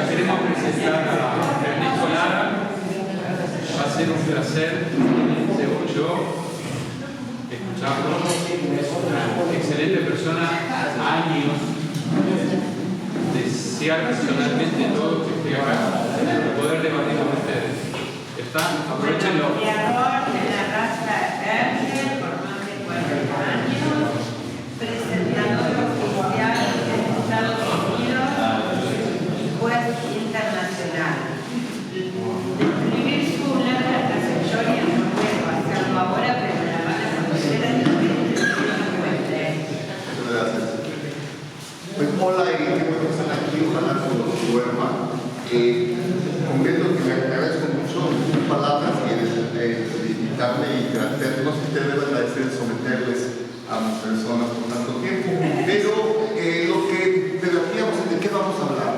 queremos presentar a Ernesto Lara. Va a ser un placer, según yo, escucharlo. Es una excelente persona, años. Desear personalmente todo que esté acá, poder debatir con ustedes. ¿Está? Aprovechenlo. Creador de la raza Erger por más de 40 años, presentador oficial en Estados Unidos y juez internacional. Describir su larga trayectoria no puedo hacerlo ahora, pero la van a conocer en el momento que lo encuentre. Muchas gracias. Pues hola y qué bueno que están aquí, ojalá con su hermano. Convento que me agradezco mucho sus palabras y el invitarme y hacer, no sé si ustedes deben agradecer someterles a mis personas por tanto tiempo, pero lo que debatíamos es de qué vamos a hablar.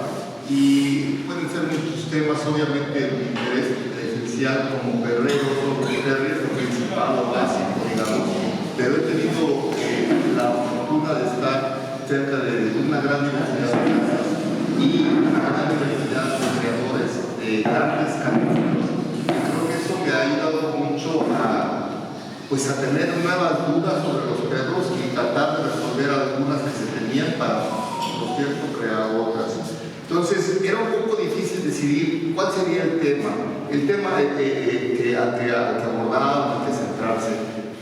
Y pueden ser muchos temas, obviamente mi interés esencial como guerrero, como terrier principal o básico, digamos, pero he tenido la fortuna de estar cerca de una gran diversidad de casas y una gran diversidad de creadores de grandes caminos. Creo que eso me ha ayudado mucho a tener nuevas dudas sobre los perros y tratar de resolver algunas que se tenían para, por cierto, crear otras. Entonces, era un poco difícil decidir cuál sería el tema que abordar, que centrarse,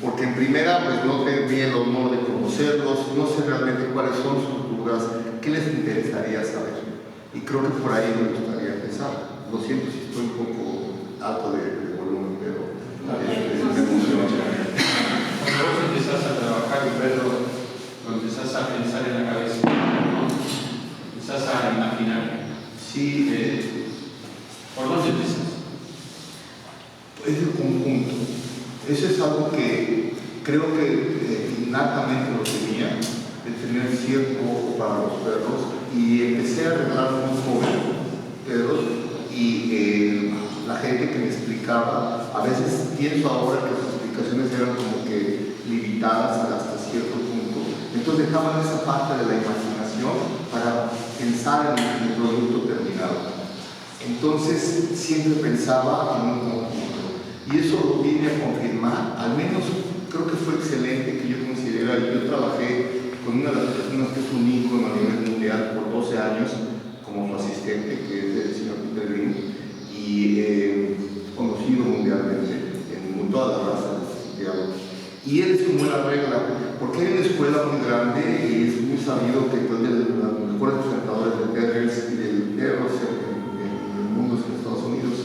porque en primera, pues no tenía el honor de conocerlos, no sé realmente cuáles son sus dudas, qué les interesaría saber. Y creo que por ahí me gustaría empezar. Lo siento si estoy un poco alto de volumen, pero me emociona. Cuando vos empezás a trabajar con perros, cuando empezás a pensar en la cabeza, ¿no? Empezás a imaginar. Sí, ¿Por dónde empiezas? es el conjunto. Eso es algo que creo que innatamente lo tenía, de tener cierto ojo para los perros, y empecé a arreglar muy joven perros, y la gente que me explicaba, a veces pienso ahora que las explicaciones eran como que limitadas hasta cierto punto, entonces dejaban esa parte de la imaginación para pensar en el producto terminado. Entonces siempre pensaba en un conjunto, y eso lo vine a confirmar, al menos creo que fue excelente que yo considerara. Yo trabajé con una de las personas que es un ícono a nivel mundial por 12 años como su asistente, que es el señor Peter Green, y conocido mundialmente en todas las razas de Santiago. Y él es una buena regla, porque hay una escuela muy grande y es muy sabido que es de los mejores presentadores de terriers y de perros en el mundo, en Estados Unidos.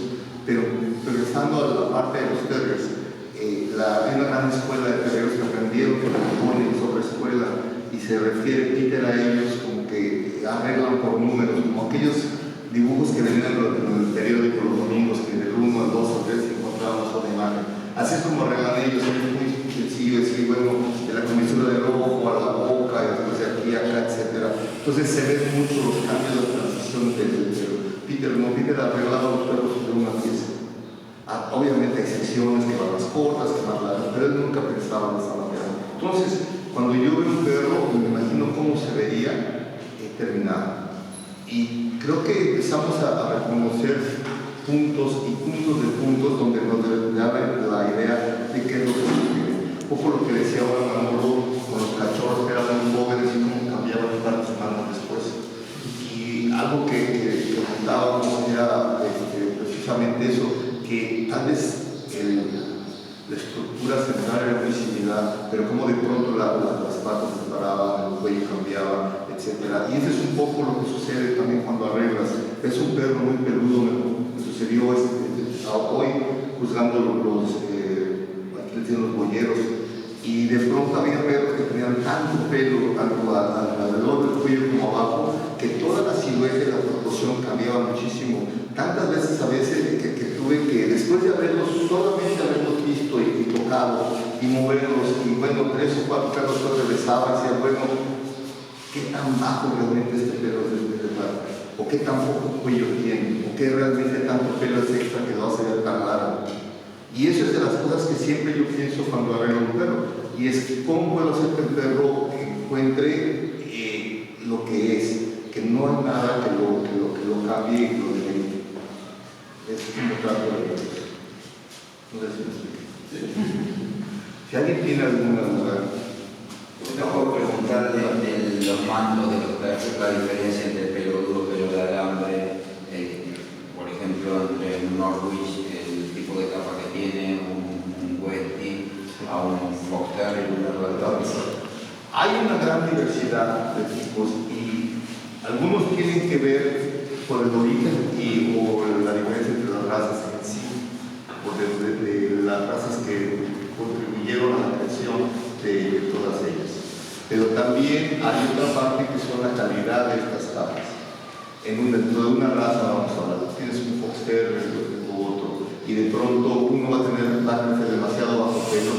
Pero regresando a la parte de los terriers, hay una gran escuela de terriers que aprendieron con el Tony sobre escuela, y se refiere Peter a ellos como que arreglan por números, como aquellos dibujos que venían en el periódico los domingos, que del 1 al 2 al 3 encontrábamos una imagen. Así es como arreglan ellos, es muy sencillo decir, bueno, de la comisura del ojo a la boca, y después de aquí a acá, etc. Entonces se ven mucho los cambios de transición del Peter arreglaba los perros de una pieza. Obviamente hay secciones que van más cortas, que más largas, pero él nunca pensaba de esa manera. Entonces, cuando yo veo un perro, me imagino cómo se vería terminado. Y creo que empezamos a reconocer puntos y puntos de puntos donde nos da la idea de qué es lo que sucede. Un poco lo que decía ahora Manolo con los cachorros, que eran muy jóvenes y cómo cambiaban para los humanos después. Y algo que comentábamos era precisamente eso, que tal vez la estructura central era muy similar, pero como de pronto las patas se paraban, el cuello cambiaba, etc. Y eso es un poco lo que sucede también cuando arreglas. Es un perro muy peludo, me sucedió hoy juzgando los boyeros, y de pronto había perros que tenían tanto pelo, tanto alrededor del cuello como abajo, que toda la silueta y la proporción cambiaba muchísimo. Tantas veces que tuve que, después de solamente haberlos visto y tocado y moverlos, y bueno, 3 o 4 perros que regresaban, y decía, bueno, ¿qué tan bajo realmente este perro es de verdad? ¿O qué tan poco cuello tiene? ¿O qué realmente tanto pelo es extra que lo hace ver tan largo? Y eso es de las cosas que siempre yo pienso cuando arreglo un perro, y es cómo puedo hacer que el perro encuentre lo que es. que no hay nada que lo cambie y lo deje. Es como trato de Dios. No sé si me explico. Si alguien tiene alguna duda, Te puedo preguntar de los mandos de los perros, la diferencia entre pelo duro, pelo de alambre, por ejemplo, entre un Norwich, el tipo de capa que tiene, un Westie, a un Fox Terrier, un Labrador. hay una gran diversidad de tipos y algunos tienen que ver por el origen o la diferencia entre las razas en sí, o de las razas que contribuyeron a la creación de todas ellas. Pero también hay otra parte que son la calidad de estas capas. Dentro de una raza, vamos a hablar, tienes un Fox Terrier o otro, y de pronto uno va a crecer demasiado bajo pelo,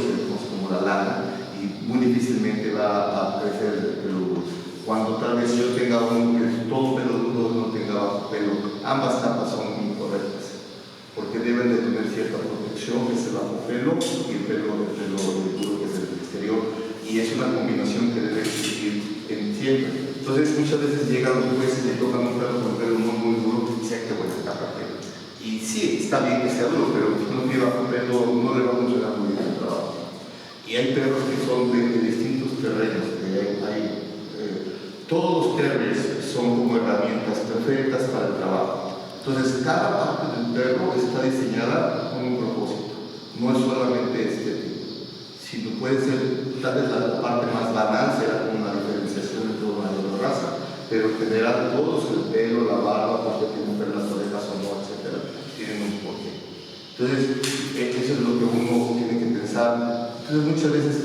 como la lana, y muy difícilmente va a crecer el pelo. Cuando tal vez yo tenga uno que es todo pelo duro, no tenga bajo pelo, ambas capas son incorrectas, porque deben de tener cierta protección, que es el bajo pelo, y el pelo duro, que es el exterior, y es una combinación que debe existir siempre. Entonces muchas veces llegan los jueces y le tocan un perro con pelo muy duro y dicen que buena capa pelo. Y sí, está bien que sea duro, pero si no tiene bajo pelo no le va a funcionar muy bien el trabajo. Y hay perros que son de distintos terrenos, todos los terriers son como herramientas perfectas para el trabajo. Entonces cada parte del perro está diseñada con un propósito, no es solamente estético, sino puede ser tal vez la parte más banal será como una diferenciación entre una y otra raza, pero en general todos, el pelo, la barba, porque tienen las orejas o no, etc., tienen un porqué. Entonces eso es lo que uno tiene que pensar. Entonces muchas veces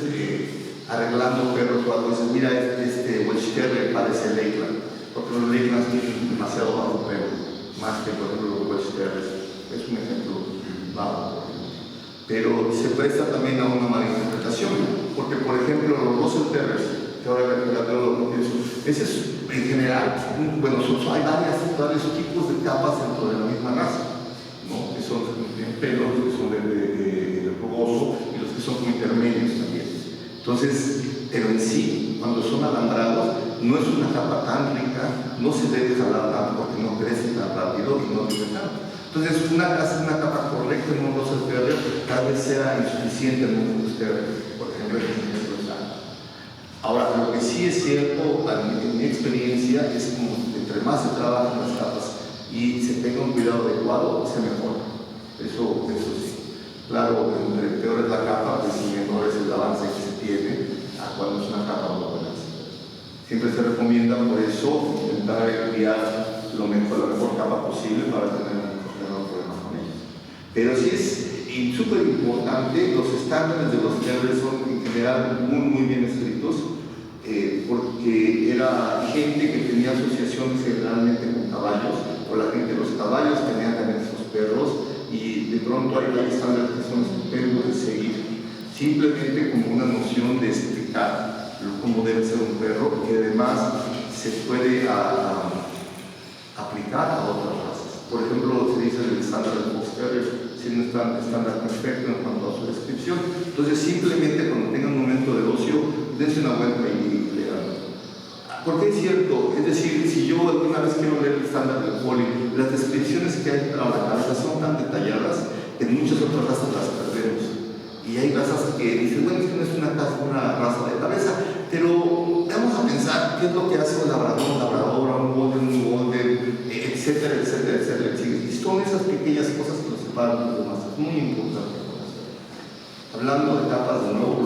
arreglando perros o algo, dicen, mira, este Welsh Terrier parece Lakeland, porque los Lakelands tienen demasiado bajo pelo, más que por ejemplo los Welsh Terriers. Es un ejemplo bajo, pero se presta también a una mala interpretación, porque por ejemplo los Russell Terriers, que ahora que lo pienso, ese es en general, bueno, hay varios tipos de capas dentro de la misma raza, ¿no? Que son pelos, que son de rugoso, y los que son como intermedios también. Entonces, pero en sí, cuando son alambrados, no es una capa tan rica, no se debe jalar tanto porque no crece tan rápido y no vive tanto. Entonces, una capa correcta en un Russell Terrier tal vez sea insuficiente en un Fox Terrier, por ejemplo, en los años. Ahora, lo que sí es cierto, en mi experiencia, es como entre más se trabajan las capas y se tenga un cuidado adecuado, se mejora. Eso sí. Claro, entre peor es la capa, pues menor es el avance que se tiene a cuando es una capa muy buena. Siempre se recomienda por eso intentar criar la mejor capa posible para tener un menor problema con ellos. Pero sí es súper importante, los estándares de los terriers son en general muy bien escritos, porque era gente que tenía asociaciones generalmente con caballos, o la gente de los caballos tenían también esos perros, y de pronto hay estándares que son estupendos de seguir, simplemente como una noción de explicar cómo debe ser un perro, que además se puede aplicar a otras razas. Por ejemplo, se dice el estándar del Fox Terrier, si no está estándar perfecto en cuanto a su descripción. Entonces, simplemente cuando tengan un momento de ocio, dense una vuelta y lean. Porque es cierto, es decir, si yo alguna vez quiero leer el estándar del poli, las descripciones que hay para la cabeza son tan detalladas que en muchas otras razas las perdemos. Y hay razas que dicen, bueno, es que no es una raza de cabeza, pero vamos a pensar qué es lo que hace un labrador, un golden, etcétera. Y son esas pequeñas cosas que nos separan de los demás. Es muy importante conocer. Hablando de capas de nuevo,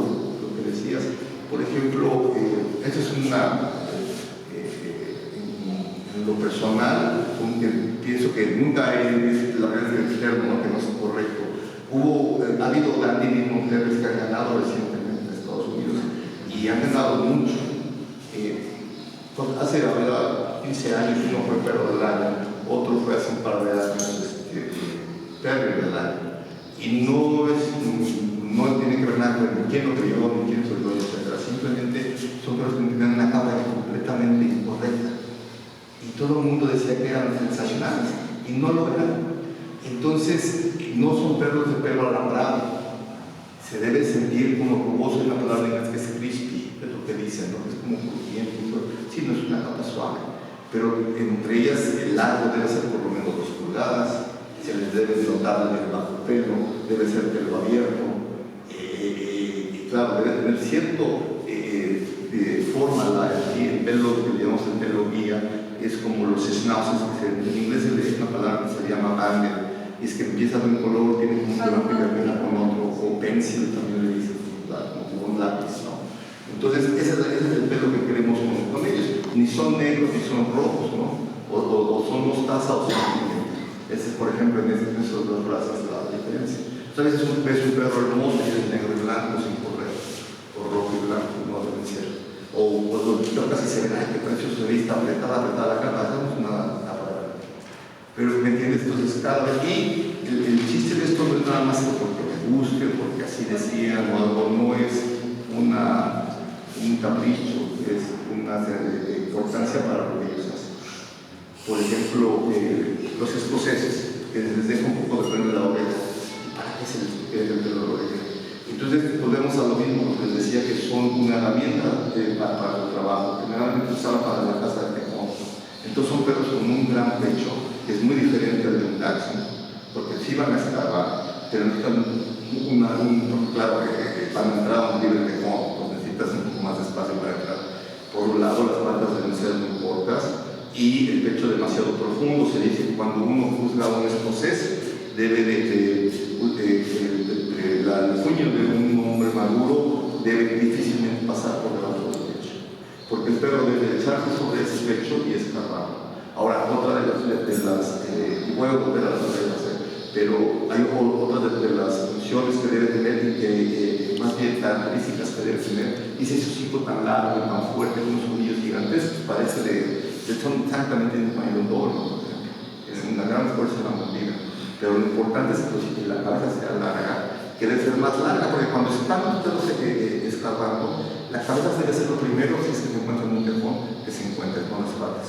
lo que decías, por ejemplo, eso es en lo personal, pienso que nunca es la verdad del externo, que no es correcto. Ha habido grandísimos terriers que han ganado recientemente en Estados Unidos y han ganado mucho. Hace 15 años uno fue perro del año, otro fue hace un par de años terrier del año. Y no tiene que ver nada con quién lo crió, ni quién soy yo, etc. Simplemente son perros que tienen una capa completamente incorrecta. Y todo el mundo decía que eran sensacionales, y no lo eran. Entonces, no son perros de pelo alambrado. Se debe sentir como rugoso, en la palabra inglesa que es crispy, es lo que dicen, ¿no? Es como crujiente, sí, no es una capa suave. pero entre ellas el largo debe ser por lo menos 2 pulgadas, se les debe notar el bajo pelo, debe ser pelo abierto, y claro, debe tener cierta forma, el pelo que llamamos el pelo guía, es como los schnauzes, en inglés es una palabra que se llama banded, y es que empieza de un color, tiene como una pegatina con otro, o pencil también le dicen, como un lápiz, ¿no? Entonces ese es el pelo que queremos con ellos, ni son negros ni son rojos, ¿no? O son mostaza o son negros. Ese es, por ejemplo, en esas dos razas la diferencia. A veces ves un perro hermoso y es negro y blanco sin correr, o rojo y blanco, no deben ser. O cuando tocas y se ven, ay, qué precioso, se ve, está apretada la cara, no es nada para. Pero me entiendes, entonces cada vez, y el chiste de esto no es nada más que porque me guste, porque así decían, o algo, no es un capricho, es una importancia para lo que ellos hacen. Por ejemplo, los escoceses, que les deja un poco de pelo en la oreja. ¿Para qué se les queda el pelo en la oreja? Entonces volvemos a lo mismo, lo que les decía, que son una herramienta para el trabajo, generalmente usaban para la casa de tecón. Entonces son perros con un gran pecho, que es muy diferente al de un dachshund, porque si van a escalar, pero necesitan claro, para entrar a un nivel de tecón, pues necesitas un poco más de espacio para entrar. Por un lado, las patas deben ser muy cortas y el pecho demasiado profundo. Se dice que cuando uno juzga a un escocés, debe el puño de un hombre maduro debe difícilmente pasar por debajo del pecho, porque el perro debe echarse sobre ese pecho y escapar. Ahora, otra de las y voy a volver a las orejas, pero hay otra de las funciones que debe tener y que más bien características que debe tener, y ese hocico tan largo y tan fuerte, con unos colmillos gigantescos, parece son exactamente del tamaño de un doble, por ejemplo. Es una gran fuerza en la mordida, pero lo importante es que la cabeza sea larga, que debe ser más larga, porque cuando se están escarbando, la cabeza debe ser lo primero si es que se encuentra en un tejón, que se encuentre con las patas.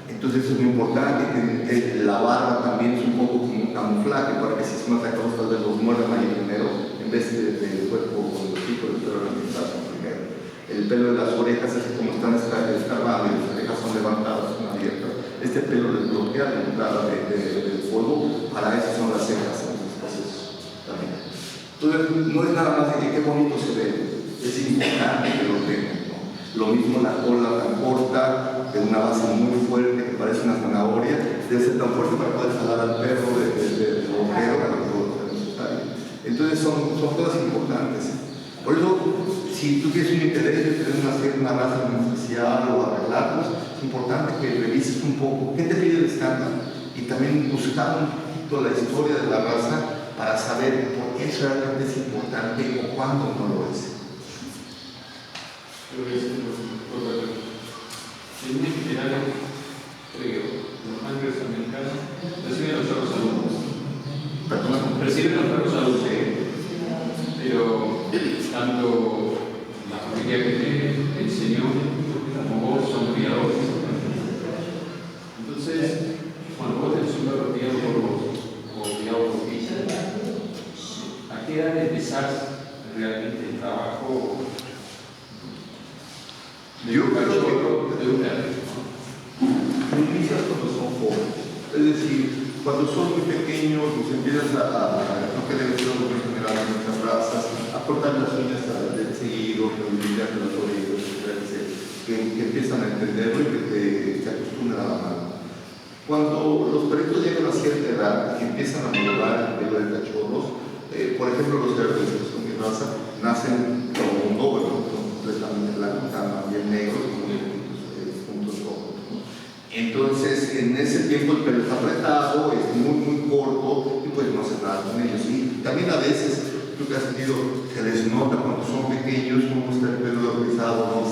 Entonces eso es muy importante, que la barba también es un poco como un camuflaje para que si son atacados tal vez los muerdan ahí primero en vez del cuerpo con los hijos del pelo de la mitad primero. El pelo de las orejas es como están escarbando y las orejas son levantadas, son abiertas. Este pelo les bloquea la entrada del fuego, para eso son las cejas en los procesos también. Entonces no es nada más de que qué bonito se ve, es importante que lo tengan. Lo mismo la cola tan corta, de una base muy fuerte que parece una zanahoria, debe ser tan fuerte para poder jalar al perro del ojero a lo necesario. Entonces son cosas importantes. Por eso, si tú tienes un interés de tener una raza en especial o arreglarlos, es importante que revises un poco qué te pide el estándar y también buscar un poquito la historia de la raza para saber por qué realmente es importante o cuándo no lo es. Creo que es muy general, los ángeles americanos reciben los perros saludos. Reciben los perros saludos, pero tanto la familia que te enseñó como vos son criadores. Entonces, cuando vos tenés un perro criado por vos o criado por ti, ¿a qué edad empezás realmente el trabajo? Yo creo que inicias cuando son jóvenes, es decir, cuando son muy pequeños, pues empiezas lo que debe ser lo que general en nuestras razas, a cortar las uñas del seguido, que limpiar las orejas, que empiezan a entenderlo y que se acostumbran a la mano. Cuando los perritos llegan a cierta edad y empiezan a mejorar el pelo de cachorros, por ejemplo, los cerdos que son mi raza, nacen como un doble, completamente blancos, también negros, con puntos rojos. Entonces, en ese tiempo el pelo está apretado, es muy corto y pues no hace nada con ellos. Y también a veces, tú que has tenido, se les nota cuando son pequeños cómo está el pelo rizado, ¿no?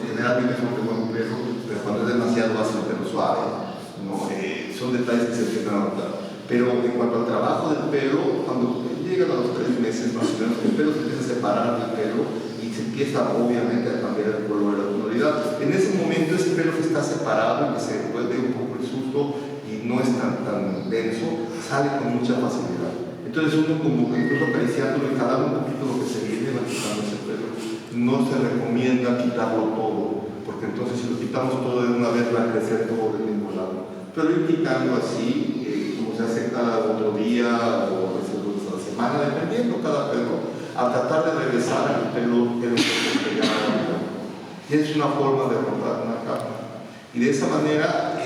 Generalmente son de buen pelo, pero cuando es demasiado hace el pelo suave, ¿no? Son detalles que se tienen a notar. Pero en cuanto al trabajo del pelo, cuando llegan a los 3 meses más o menos, el pelo se empieza a separar del pelo y se empieza obviamente a cambiar el color de la tonalidad. En ese momento ese pelo que está separado y que se vuelve un poco el susto y no es tan denso, sale con mucha facilidad. Entonces uno como que incluso acariciándolo y jalando un poquito lo que se viene va quitando ese pelo. No se recomienda quitarlo todo, porque entonces si lo quitamos todo de una vez va a crecer todo del mismo lado. Pero ir quitando así, como se hace cada otro día o a veces a la semana, dependiendo cada perro, a tratar de regresar al pelo que pegado. Y es una forma de romper una capa. Y de esa manera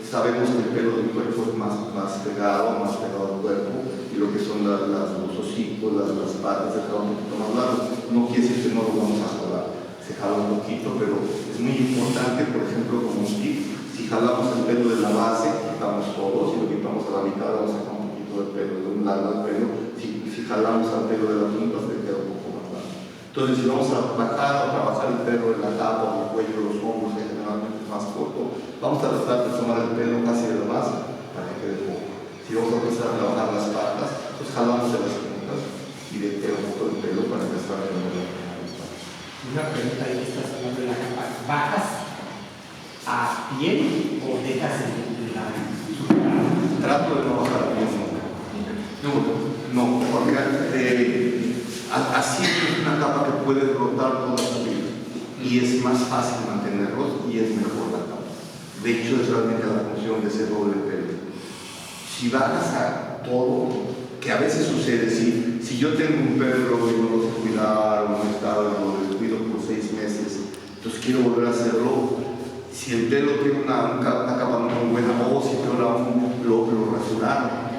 sabemos que el pelo del cuerpo es más pegado al cuerpo, y lo que son los hocicos, las patas se jalan un poquito más largo. No quiere decir que no lo vamos a jalar, se jala un poquito, pero es muy importante, por ejemplo, como un tip, si jalamos el pelo de la base, quitamos todo, si lo quitamos a la mitad, vamos a sacar un poquito de pelo, de un lado del pelo, si jalamos al pelo de la punta, se queda un poco más largo. Entonces, si vamos a bajar o trabajar el pelo de la capa, o el cuello, los hombros, que generalmente es más corto, vamos a tratar de tomar el pelo casi de la base para que quede poco. Si vamos a empezar a trabajar las patas, pues jalamos de las puntas y de queda un poco de pelo para empezar a trabajar las patas. Una pregunta ahí, estás hablando de la capa. ¿Bajas a piel o dejas la Trato de no bajar a piel nunca. No, porque así es una capa que puede rotar toda su vida y es más fácil mantenerlos y es mejor la capa. De hecho, es realmente la función de ese doble pelo. Si bajas a todo, que a veces sucede, si yo tengo un perro y no lo sé cuidar, o no lo descuido por 6 meses, entonces quiero volver a hacerlo. Si el pelo tiene una capa muy buena, o si peor aún lo rasuraron,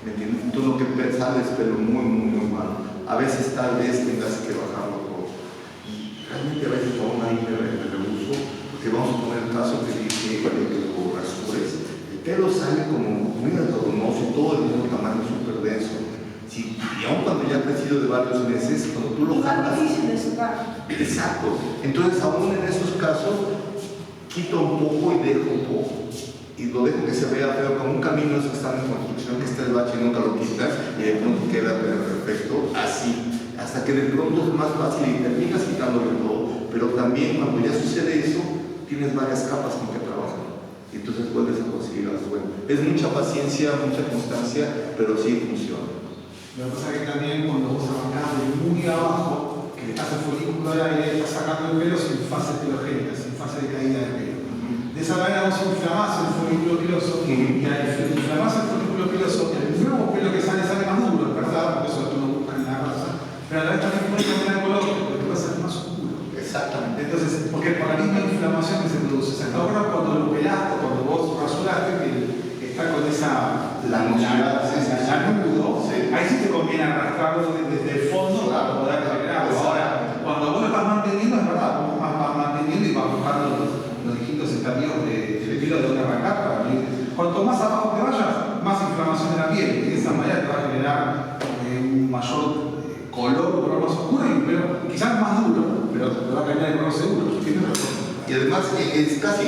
¿me entiendes? Entonces lo que sale es pelo muy malo. A veces tal vez tengas que bajarlo todo. Y realmente a veces aún hay reuso, porque vamos a poner el caso que dice que lo rasures, el pelo sale como muy algodonoso y todo del mismo tamaño, súper denso. Y aún cuando ya ha crecido de varios meses, cuando tú lo jalas. Exacto. Entonces aún en esos casos, quito un poco y dejo un poco. Y lo dejo que se vea feo, como un camino que está en construcción, que está el bache y nunca lo quitas, y de pronto queda perfecto, así. Hasta que de pronto es más fácil y terminas quitándole todo. Pero también cuando ya sucede eso, tienes varias capas con que trabajar. Y entonces vuelves a conseguir algo bueno. Es mucha paciencia, mucha constancia, pero sí funciona. Lo que pasa es que también cuando vos arrancás de muy abajo, que le estás el folículo de aire, estás sacando el pelo sin fase telogénica, sin fase de caída de pelo. De esa manera vos inflamás el folículo piloso, y al inflamás el folículo piloso, el nuevo pelo que sale más duro, ¿verdad? Por eso tú lo buscas en la raza. Pero a la vez también puede cambiar el color, porque puede ser más oscuro. Exactamente. Entonces, porque por la misma inflamación que se produce. O sea, ahora cuando lo pelaste, cuando vos rasuraste, que está con esa lanudo, ahí sí te conviene arrastrarlo desde el fondo para poder generarlo. Ahora, cuando vos lo estás manteniendo, es verdad, vos vas manteniendo y vas buscando los distintos estadios de pelo de donde arrancar para venir. Cuanto más abajo te vayas, más inflamación de la piel, y de esa manera te va a generar un mayor color más oscuro y un pelo quizás más duro, pero te va a cambiar el color seguro. Y además es casi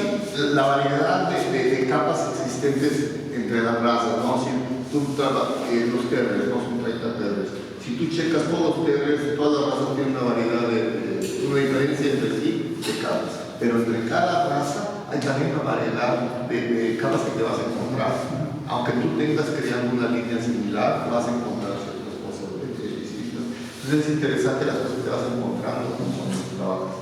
la variedad de capas existentes entre las razas, ¿no? Si tú los terriers, ¿no? Son 30 terriers. Si tú checas todos los terriers, todas las razas tienen una variedad una diferencia entre sí de capas. Pero entre cada raza hay también una variedad de capas que te vas a encontrar. Aunque tú tengas creando una línea similar, vas a encontrar ciertas cosas distintas. Entonces es interesante las cosas que te vas encontrando cuando trabajas.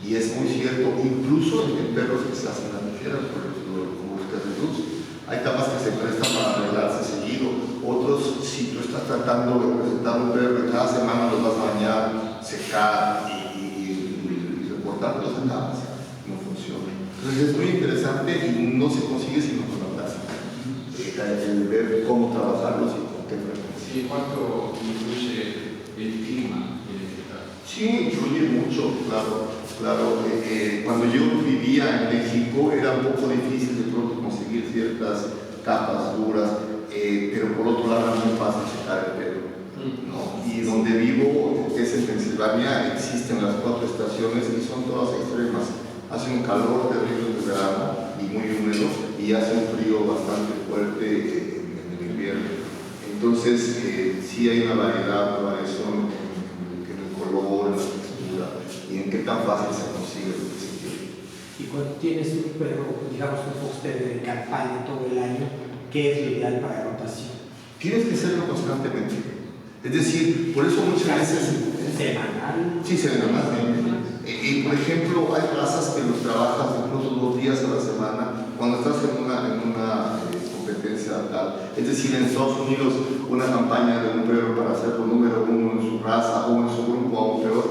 Y es muy cierto, incluso en perros que se hacen las ligeras, por ejemplo, como los Castellús, hay capas que se prestan para arreglarse seguido. Otros, si tú estás tratando de presentar un perro que cada semana los vas a bañar, secar y reportar las capas, no funciona. Entonces es muy interesante y no se consigue sino con la práctica. El ver cómo trabajarlos y con qué frecuencia. ¿Y cuánto influye el clima? Sí, influye mucho, claro. Cuando yo vivía en México era un poco difícil de pronto conseguir ciertas capas duras, pero por otro lado era muy fácil secar el pelo, ¿no? Y donde vivo, que es en Pensilvania, existen las 4 estaciones y son todas extremas. Hace un calor terrible en el verano y muy húmedo, y hace un frío bastante fuerte en el invierno. Entonces sí hay una variación en el color, en la textura y en qué tan fácil se consigue lo que se quiere. Y cuando tienes un perro, digamos un póster de campaña todo el año, ¿qué es lo ideal para rotación? Tienes que hacerlo constantemente. Es decir, por eso muchas veces... ¿Semanal? Sí, semanalmente. Y por ejemplo, hay razas que los trabajas incluso 2 días a la semana cuando estás en una competencia tal. Es decir, en Estados Unidos, una campaña de un perro para hacerlo número 1 en su raza o en su grupo aún peor,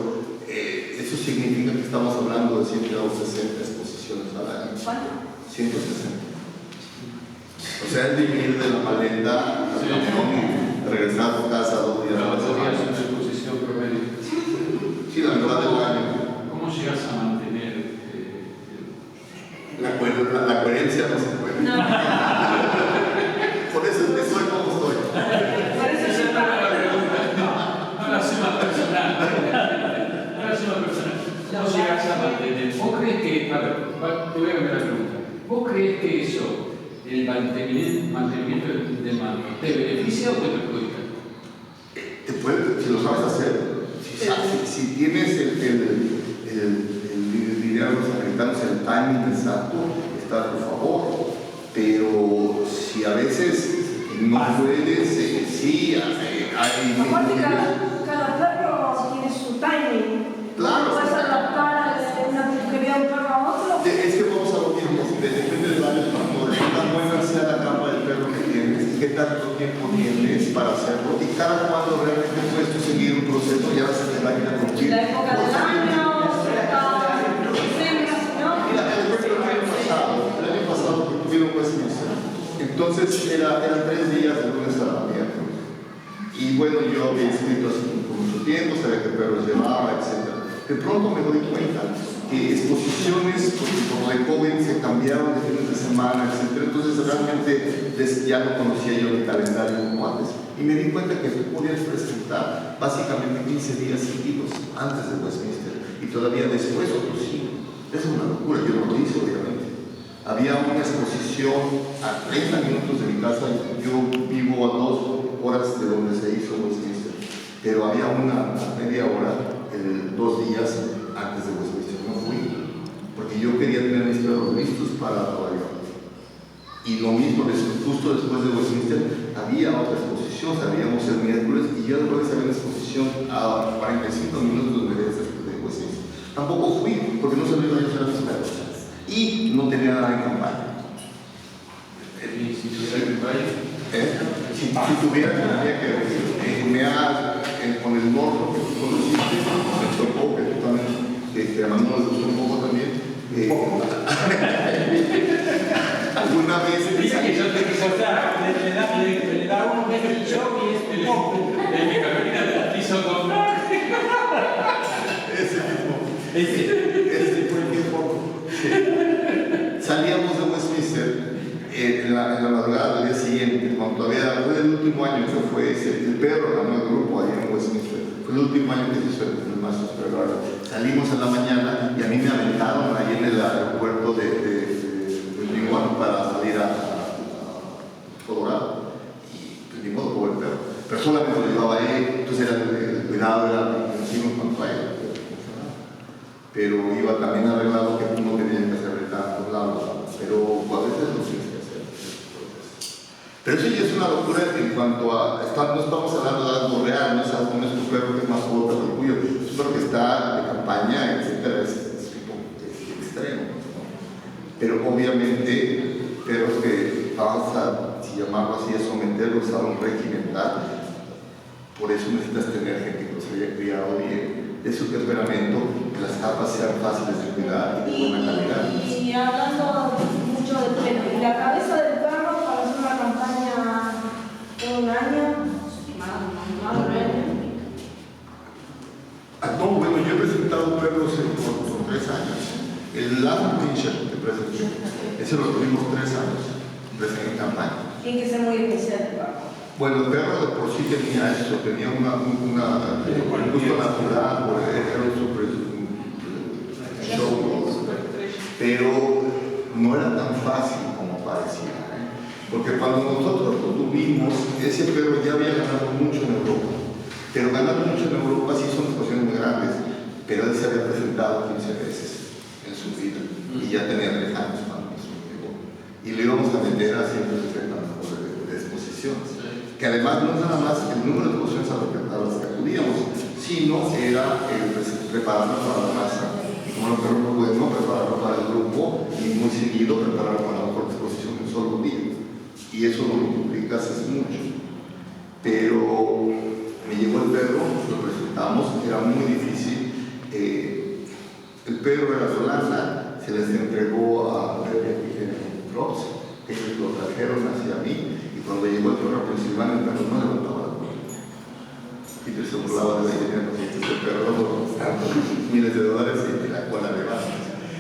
eso significa que estamos hablando de 160 exposiciones al año. ¿Cuánto? 160. O sea, es dividir de la maleta al camión y regresar a tu casa 2 días a la Pero 2 días semana. es una exposición promedio. Sí, la mitad del año. ¿Cómo llegas a mantener La coherencia no se puede. No. Por eso es que soy como soy. Por eso Esa yo no era la pregunta. No la suma personal. No la suma personal. ¿Cómo llegas a mantener? ¿Vos crees que, a ver, te voy a cambiar la pregunta. ¿Vos crees que eso, el mantenimiento del mando, te beneficia o te perjudica? Si lo sabes hacer, si tienes dirían los americanos, el timing exacto, está a tu favor. Pero si a veces no puedes, sí, hay. Aparte, cada perro tiene su timing. Claro. Puedes adaptar una peluquería de un perro a otro. Es que vamos a lo mismo, depende del año, de qué tan buena sea la capa del perro que tienes, qué tanto tiempo tienes para hacerlo y cada cuando realmente puedes tú seguir un proceso, ya vas a tener la vida contigo. La época del año, Mira, el año pasado que tuvieron Westminster, entonces eran 3 días de lunes a la miércoles. Y bueno, yo había escrito así por mucho tiempo, sabía qué perros llevaba, etc. De pronto me doy cuenta que exposiciones, porque por lo de COVID se cambiaron de fines de semana, etc. Entonces realmente ya no conocía yo el calendario como antes. Y me di cuenta que tú podías presentar básicamente 15 días seguidos antes de Westminster y todavía después otros 5. Es una locura, yo no lo hice obviamente. Había una exposición a 30 minutos de mi casa, yo vivo a 2 horas de donde se hizo Westminster, pero había una a media hora, 2 días antes de Westminster. No fui, porque yo quería tener mis perros listos para Nueva York. Y lo mismo, justo después de Westminster, había otra exposición, salíamos el miércoles y ya después había una exposición a 45 minutos de Westminster. Tampoco fui, porque no sabía yo hacer a mis perros. Y no tenía nada en campaña. ¿Y si tuviera que vaya? Si tuviera, tendría que con el norte que tú conociste, me tocó, que tú también, que a Manuel le gustó un poco también. Alguna vez. Dice que yo te quise, o sea, le da uno que es el show y es el poco. De mi Carolina te quiso comprar. Ese mismo. Ese fue el tiempo. Salíamos de Westminster en la madrugada del día siguiente, cuando todavía fue el último año que fue ese, el perro ganó el grupo ahí en Westminster. Fue el último año que se hizo el Masters Perro. Salimos en la mañana y a mí me aventaron ahí en el aeropuerto de Lincoln para salir a Colorado. Y pues, ni modo por el perro. Pero solamente lo llevaba ahí, entonces el cuidado era encima cuando él. Pero iba también arreglado que no tenía que hacerle tantos lados, pero a veces lo tienes que hacer. Pero eso ya es una locura en cuanto a, no estamos hablando de algo real, no es algo, no es tu perro que es más fuerte que el tuyo, es un perro que está de campaña, etcétera, es extremo, ¿no? Pero obviamente perros que vamos a, si llamarlo así, a someterlos a un régimen tal, por eso necesitas tener gente que los haya criado bien, de su temperamento, que las capas sean fáciles de cuidar y de buena calidad. Y hablando mucho del pelo, ¿y la cabeza del perro para hacer una campaña de un año? Más de un año. No, bueno, yo he presentado perros por 3 años. El Last Pincher que presenté, ese lo tuvimos 3 años en campaña. Tiene que ser muy especial el perro. Bueno, el perro de por sí tenía eso, tenía un gusto natural, era un super show, pero no era tan fácil como parecía. Porque cuando nosotros lo tuvimos, ese perro ya había ganado mucho en Europa. Pero ganar mucho en Europa sí son situaciones muy grandes, pero él se había presentado 15 veces en su vida y ya tenía 3 años cuando nos llegó. Y le íbamos a meter a 160 de exposiciones. Que además no es nada más el número de exposiciones a las que acudíamos, sino era el prepararnos para la raza como no, pero no puedes no prepararlo para el grupo y muy seguido prepararlo para la mejor exposición en un solo día. Y eso lo multiplicas es mucho. Pero me llegó el perro, lo presentamos, era muy difícil. El perro era de Holanda, se les entregó a Props, ellos lo trajeron hacia mí, y cuando llegó el perro a Pensilvania, el perro no levantaba la cola. Peter se burlaba de la idea, porque este perro tanto miles de dólares y la cola levanta.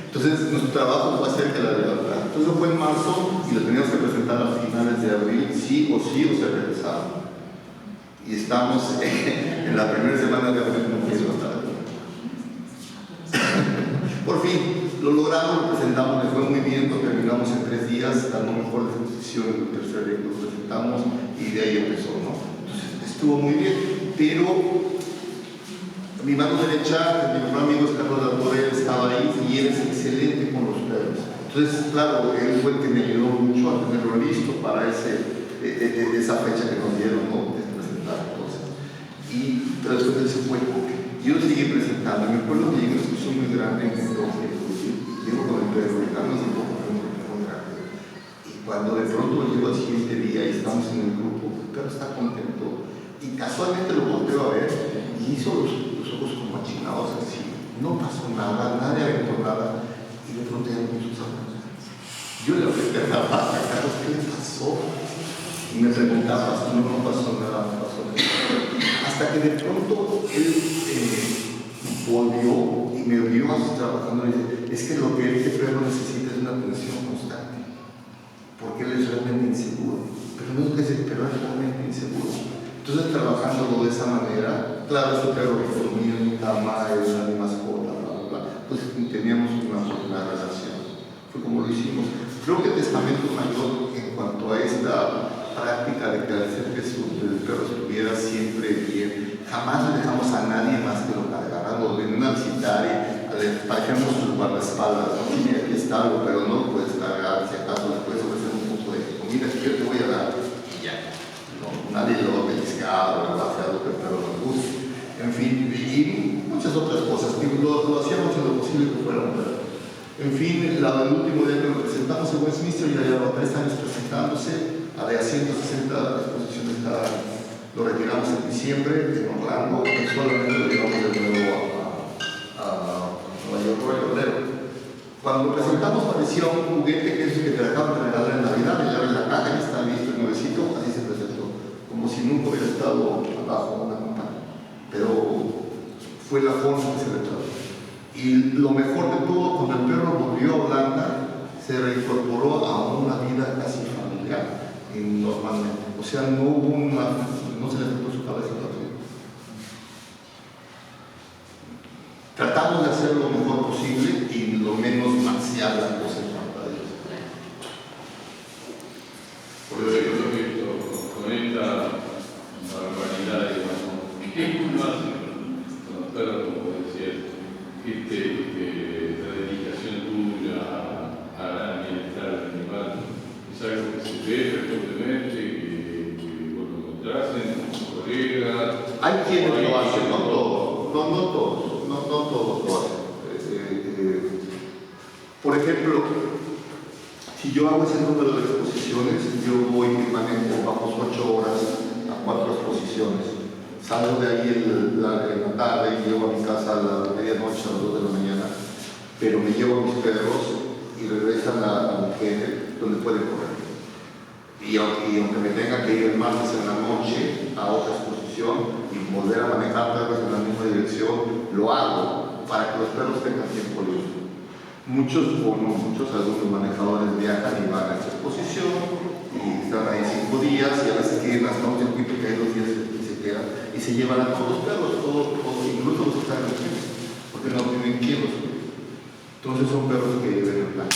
Entonces, nuestro trabajo fue hacer que la levantara. Entonces, fue en marzo y lo teníamos que presentar a finales de abril, sí o se regresaba. Y estamos en la primera semana de abril, no quiero estar aquí. Por fin, lo logramos, lo presentamos, le fue muy bien, lo terminamos en 3 días, dando mejor la exposición en el tercer día que lo presentamos y de ahí empezó, ¿no? Entonces, estuvo muy bien, pero mi mano derecha, mi mejor amigo es Carlos Latorre, él estaba ahí y él es excelente con los perros. Entonces, claro, él fue el que me ayudó mucho a tenerlo listo para esa fecha que nos dieron, ¿no? Pero después él se fue. Yo seguí presentando. Me acuerdo que llegué a una discusión muy grande en el toque. Llego con el perro, Carlos un poco grande. Y cuando de pronto llego al siguiente día y estamos en el grupo, el perro está contento. Y casualmente lo volteo a ver y hizo los ojos como achinados así. No pasó nada, nadie aventó nada. Y de pronto ya no sus ojos. Yo le apreté la pata a Carlos, ¿qué le pasó? Y me preguntaba, no pasó nada, no pasó nada. Hasta que de pronto él volvió y me vio trabajando y dice, es que lo que este perro necesita es una atención constante, porque él es realmente inseguro, pero no es que ese perro es realmente inseguro. Entonces, trabajándolo de esa manera, claro, este perro que dormía en mi cama, era mi mascota, bla, bla, bla, pues teníamos una relación. Fue como lo hicimos. Creo que el testamento mayor en cuanto a esta práctica de que hacer que el perro estuviera siempre bien, jamás le dejamos a nadie más que lo cargara, lo venían a visitar y le parecíamos sus guardaespaldas, ¿no? Sí, aquí está algo, pero no lo puedes cargar, si acaso le puedes ofrecer un poco de comida que yo te voy a dar y ya. No, nadie lo va a pellizcar o le va a hacer algo que el perro no guste. En fin, y muchas otras cosas, que lo hacíamos en lo posible que fuera un perro. En fin, el último día que lo presentamos en Westminster ya llevaba 3 años presentándose. Había 160 exposiciones cada año. Lo retiramos en diciembre en Orlando y solamente lo llevamos de nuevo a Nueva York por el febrero. Cuando lo presentamos parecía un juguete que es el que te acaban de regalar en Navidad, y abre la caja y está listo el nuevecito, así se presentó, como si nunca hubiera estado abajo de una campaña. Pero fue la forma que se le trató. Y lo mejor de todo, cuando el perro volvió a Holanda, se reincorporó a una vida casi familiar. Normalmente, o sea, no se le tocó su cabeza todavía. Tratamos de hacer lo mejor posible y lo menos marcial las cosas para ellos. Por eso yo he visto con esta barbaridad, digamos, ¿qué uno hace con los perros, como decía, la dedicación tuya al bienestar del animal? Es algo que se ve frecuentemente, que vos lo encontrás en tus colegas. Hay quienes lo hacen, no todos, no todos lo hacen. Por ejemplo, si yo hago ese número de exposiciones, yo voy y manejo, vamos 8 horas a 4 exposiciones. Salgo de ahí en la tarde y llego a mi casa a la medianoche, a las 2 de la mañana, pero me llevo a mis perros y regresan a mujer donde pueden correr. Y aunque me tenga que ir el martes en la noche a otra exposición y volver a manejar perros en la misma dirección, lo hago para que los perros tengan tiempo libre. Muchos algunos manejadores viajan y van a esta exposición y están ahí 5 días y a veces quieren hasta un circuito que hay 2 días y se quedan y se llevan a todos los perros, incluso los que están en el porque no tienen quien los cuide. Entonces son perros que viven en plan.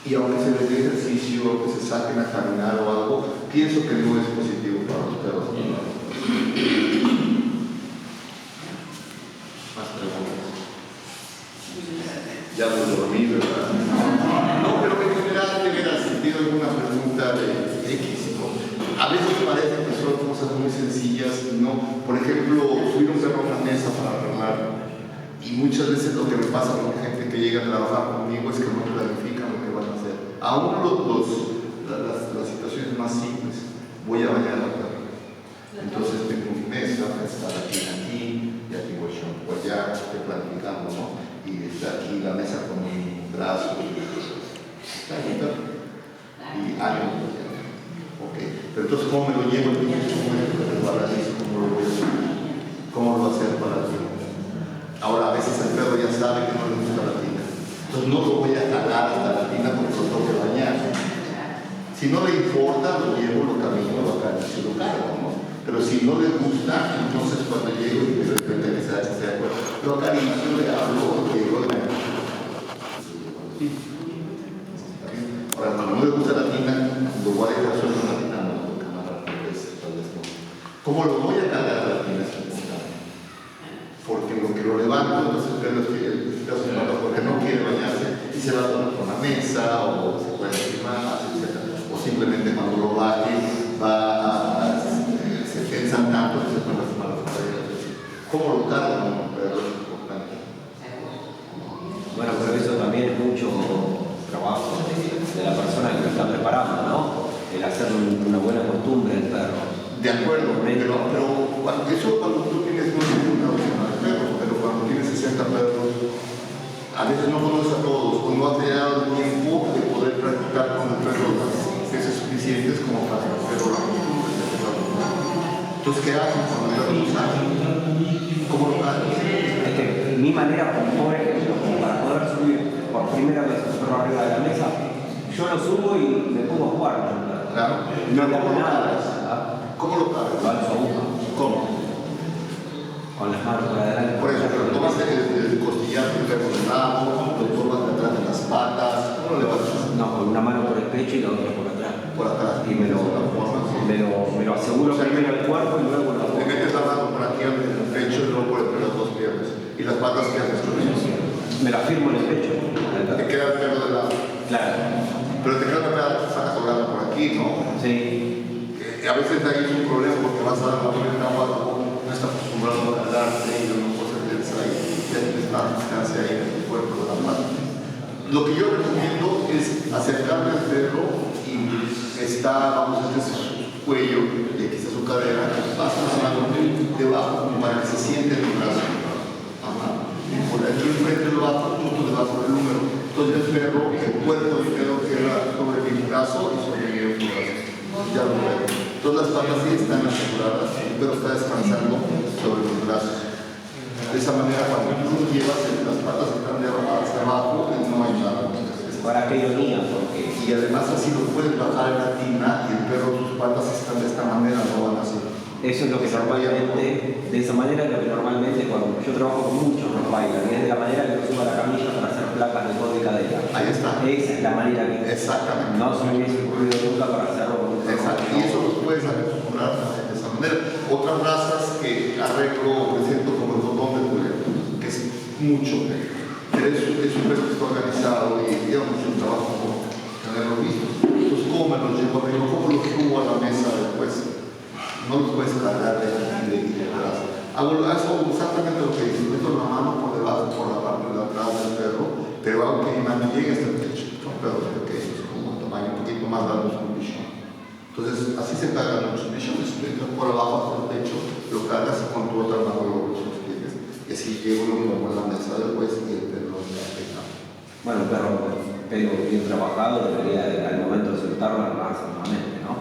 Y aunque se les dé ejercicio, que se saquen a caminar o algo, pienso que no es positivo para los perros. Más preguntas. Ya lo dormí, ¿verdad? No, pero en general tiene sentido alguna pregunta de X, ¿no? A veces parece que son cosas muy sencillas, ¿no? Por ejemplo, subir un perro a una mesa para arreglarlo. Y muchas veces lo que me pasa con la gente que llega a trabajar conmigo es que no planifican lo que van a hacer. Aún las situaciones más simples, voy a bañar la perra. Entonces tengo mi mesa, está aquí, ya tengo el shampoo allá, estoy planificando, ¿no? Y está aquí la mesa con mi brazo, está ahí, ¿no? Y algo, ok. Pero entonces, ¿cómo me lo llevo? ¿Cómo lo voy a hacer? ¿Cómo lo va a hacer para ti? Ahora, a veces el perro ya sabe que no le gusta la tina. Entonces no lo voy a jalar hasta la tina porque lo tengo que bañar. Si no le importa, lo llevo, lo camino, lo acaricio, lo cargo, ¿no? Pero si no le gusta, entonces cuando llego y de repente que sea de acuerdo, lo acaricio, le hablo, lo llevo, ahora, cuando no le gusta la tina, lo voy a dejar solo en la tina, no, tal vez no. ¿Cómo lo voy a cargar a la tina? Porque lo que lo levanto, entonces porque no quiere bañarse y se va a tomar con la mesa o se puede encima, etc. O simplemente cuando lo baje se piensan tanto que se pueden lastimar las paredes. ¿Cómo lo cargan? Pero es importante. Bueno, pero eso también es mucho trabajo de la persona que lo está preparando, ¿no? El hacer una buena costumbre del perro. De acuerdo, pero eso cuando tú tienes una docena de perros, pero cuando tienes 60 perros, a veces no conoces a todos, o no has llegado el tiempo de poder practicar con el perro las veces suficientes como para hacer la costumbre de hacerlo. Entonces, ¿qué haces cuando el perro no sabe? ¿Cómo lo haces? Es que mi manera, por ejemplo, para poder subir por primera vez el perro arriba de la mesa, yo lo subo y me pongo a jugar con el perro. Claro. No le hago nada. ¿Cómo lo cargas? Lo alzo a uno. ¿Cómo? Con las manos por adelante. Por ejemplo, tomas el costillar del perro de lado, lo tomas detrás de las patas, ¿cómo lo levantas? No, con una mano por el pecho y la otra por atrás. Por atrás. Y me lo aseguro primero el cuerpo y luego la Le boca. metes la mano por aquí en el pecho y luego por entre las dos piernas. Y las patas que haces con ellos. Me la firmo en el pecho. Te queda el perro de lado. Claro. Pero te queda la pata colgando por aquí, ¿no? Sí. A veces ahí es un problema porque vas a poner una pata, no está acostumbrado a jalarse y no puedes hacerse ahí. Ya tienes una distancia ahí en el cuerpo de la pata. Lo que yo recomiendo es acercarme al perro y vamos a hacer su cuello y aquí está su cadera, vas pasando debajo para que se siente en el brazo. Ajá. Por aquí enfrente lo bajo, justo debajo del número. Entonces el perro, el cuerpo del perro queda sobre mi brazo y sobre mi brazo. Ya lo veo. Todas las patas sí están aseguradas, el perro está descansando sobre los brazos. De esa manera, cuando tú lo llevas, las patas están de hacia abajo y no hay nada. Para que ironía, porque Y además así lo puedes bajar en la tina y el perro, sus patas están de esta manera, no van así. eso es lo que normalmente, de esa manera es lo que normalmente cuando yo trabajo con muchos rottweiler, y es de la manera que lo subo a la camilla para hacer placas de codo y cadera. Ahí está. Esa es la manera que Exactamente. no se me hubiese ocurrido nunca para hacerlo con un perro. Exacto. Y eso lo puedes acostumbrar de esa manera. Otras razas que arreglo, presento como el botón de cuello, que es mucho, pero es un perro que está organizado y lleva mucho trabajo por tenerlo listo. Entonces, ¿cómo me lo llevo? ¿Cómo lo subo a la mesa después? No los puedes cargar de aquí de atrás. Hago exactamente lo que dices, meto la mano por debajo, por la parte de atrás del perro, pero hago que mi mano llegue hasta el techo. Son perros pequeños, como un tamaño un poquito más largo que un bichón. Entonces, así se cargan muchos bichones, entras por abajo hasta el techo, lo cargas y con tu otra mano lo sostienes. Y así llego y lo pongo en la mesa después y el perro lo está pegando. Bueno, el perro bien trabajado debería al momento de soltarlo armarse nuevamente, ¿no?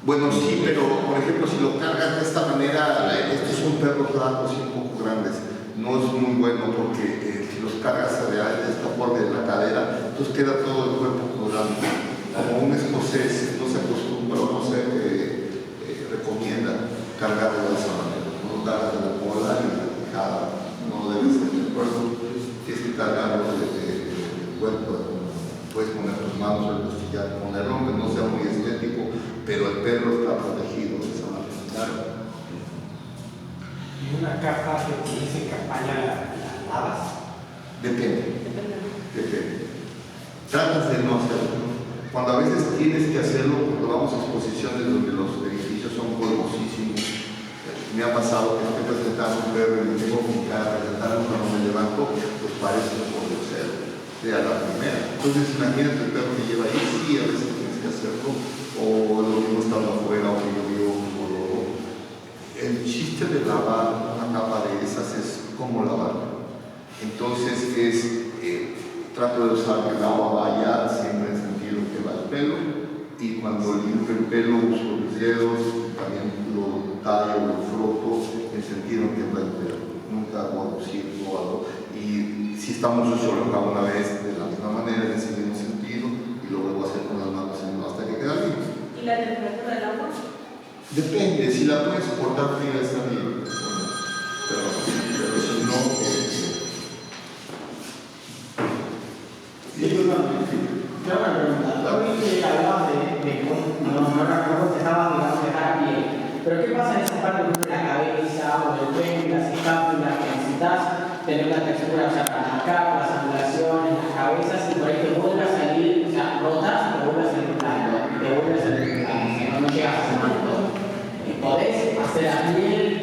Bueno, sí, pero por ejemplo, si lo cargas de esta manera, estos son perros largos y un poco grandes. No es muy bueno porque si los cargas de esta forma de la cadera, entonces queda todo el cuerpo colgando. Como un escocés no se acostumbra o no se recomienda cargarlo de esa manera. No lo cargas de la cola ni de la quijada, no debe ser del cuerpo. Tienes que cargarlo del cuerpo. Puedes poner tus manos en el costillar, ponerlo aunque no sea muy estético, pero el perro está protegido de esa manera. ¿Y una caja que utilice campaña la lavas? Depende. Tratas de no hacerlo. Cuando a veces tienes que hacerlo, cuando vamos a exposiciones donde los edificios son polvosísimos, Me ha pasado que estoy presentando un perro y tengo que presentarlo cuando me levanto, pues parece un poco cero, de a la primera. Entonces imagínate el perro que lleva ahí, sí, a veces tienes que hacerlo, o lo mismo estando afuera, o que llovió, o lo. El chiste de lavar una capa de esas es cómo lavarla. Entonces trato de usar que el agua vaya siempre en el sentido que va el pelo, y cuando limpio el pelo uso mis dedos, también lo tallo, lo froto en el sentido que va el pelo. Nunca hago algo circo o algo. Y si estamos solo lo hago una vez de la misma manera, en ese mismo sentido, y lo vuelvo a hacer con las manos hasta que queda limpio. ¿Y la temperatura del agua? Depende, si la puedes soportar fría está bien, pero si no, Yo me pregunta, hoy que hablabas no recuerdo que estabas, digamos, dejar a pie, pero ¿qué pasa en esa parte de la cabeza o del pelo, las escápulas, que necesitas tener la textura, o sea, para las capas, las angulaciones, las cabezas, y por ahí te vuelve a salir, o sea, rotas y te vuelve a salir plano, te vuelve a salir plano, o sea, no llegas a hacer todo. ¿Podés hacer a piel?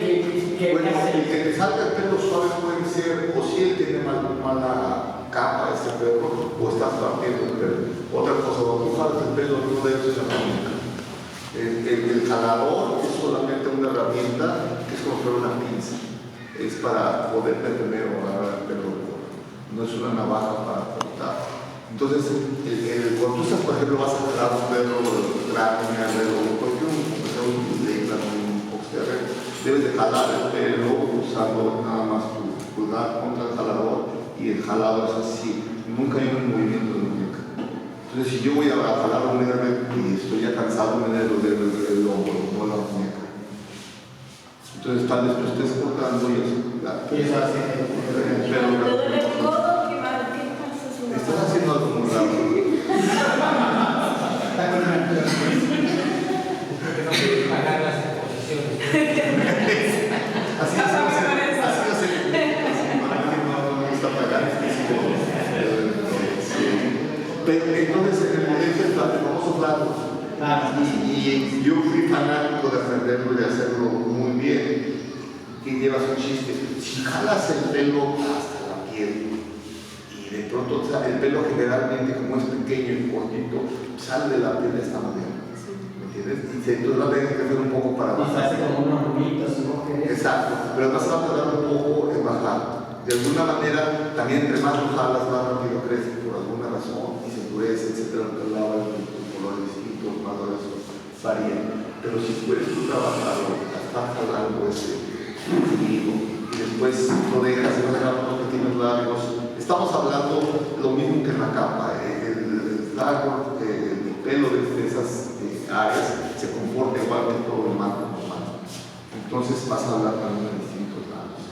bueno, el que te salga el pelo suave puede ser, o si él tiene mala capa ese perro, o estás partiendo el pelo. Otra cosa, cuando tú jalas el pelo, no debes usar la muñeca. El jalador es solamente una herramienta que es como fuera una pinza. Es para poder detener o agarrar el pelo. No es una navaja para cortar. Entonces, cuando tú estás, por ejemplo, vas a jalar un perro grande, o cualquier un debes de jalar el pelo usando nada más tu pulgar contra el jalador, y el jalado es así, nunca hay un movimiento de muñeca. Entonces, si yo voy a jalar un nervio y estoy ya cansado, me debo del hombro, no la muñeca. Entonces, tal vez tú estés cortando y eso. ¿Te duele el codo? ¿Qué pasa? Estás haciendo algo muy raro. Pagar las exposiciones. Así no me gusta pagar. Pero entonces en el momento del famoso plato, y yo fui fanático de aprenderlo y de hacerlo muy bien, que llevas un chiste. Si jalas el pelo hasta la piel, y de pronto el pelo generalmente, como es pequeño y cortito, sale de la piel de esta manera. Entonces va a tener que hacer un poco para bajar. Hace como unos ruiditos, si vos querés. Exacto, pero vas a tardar un poco en bajar. De alguna manera, también entre más lo jalas, más rápido crece por alguna razón, y se endurece, etcétera, el color distinto, más eso varía. Pero si puedes tú trabajarlo, estar jalando ese fluido, y después lo dejas y vas a dejar unos pequeños largos. Estamos hablando lo mismo que en la capa, el largo, el pelo de esas áreas se comporta igual que todo el marco normal. Entonces vas a hablar también de distintos lados.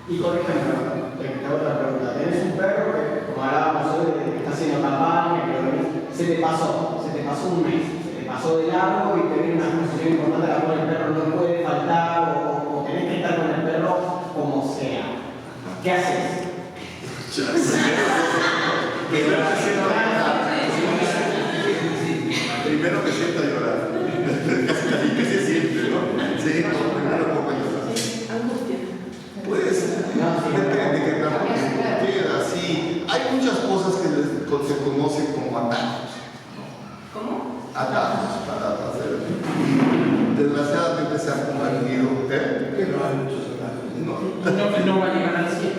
Y por ejemplo, te hago otra pregunta. Tenés un perro que, como hablábamos hoy, que está haciendo campaña, que se te pasó un mes, se te pasó de largo y te viene una exposición importante a la cual el perro no puede faltar o tenés que estar con el perro como sea. ¿Qué haces? Primero me siento a llorar. ¿Qué se siente, no? Sí, primero pongo a llorar. Angustia. Pues, depende que tanto queda, sí. Hay muchas cosas que se conocen como atajos. ¿Cómo? Atajos para hacer. Desgraciadamente se han convertido. Que no hay muchos atajos. No va a llegar al 100.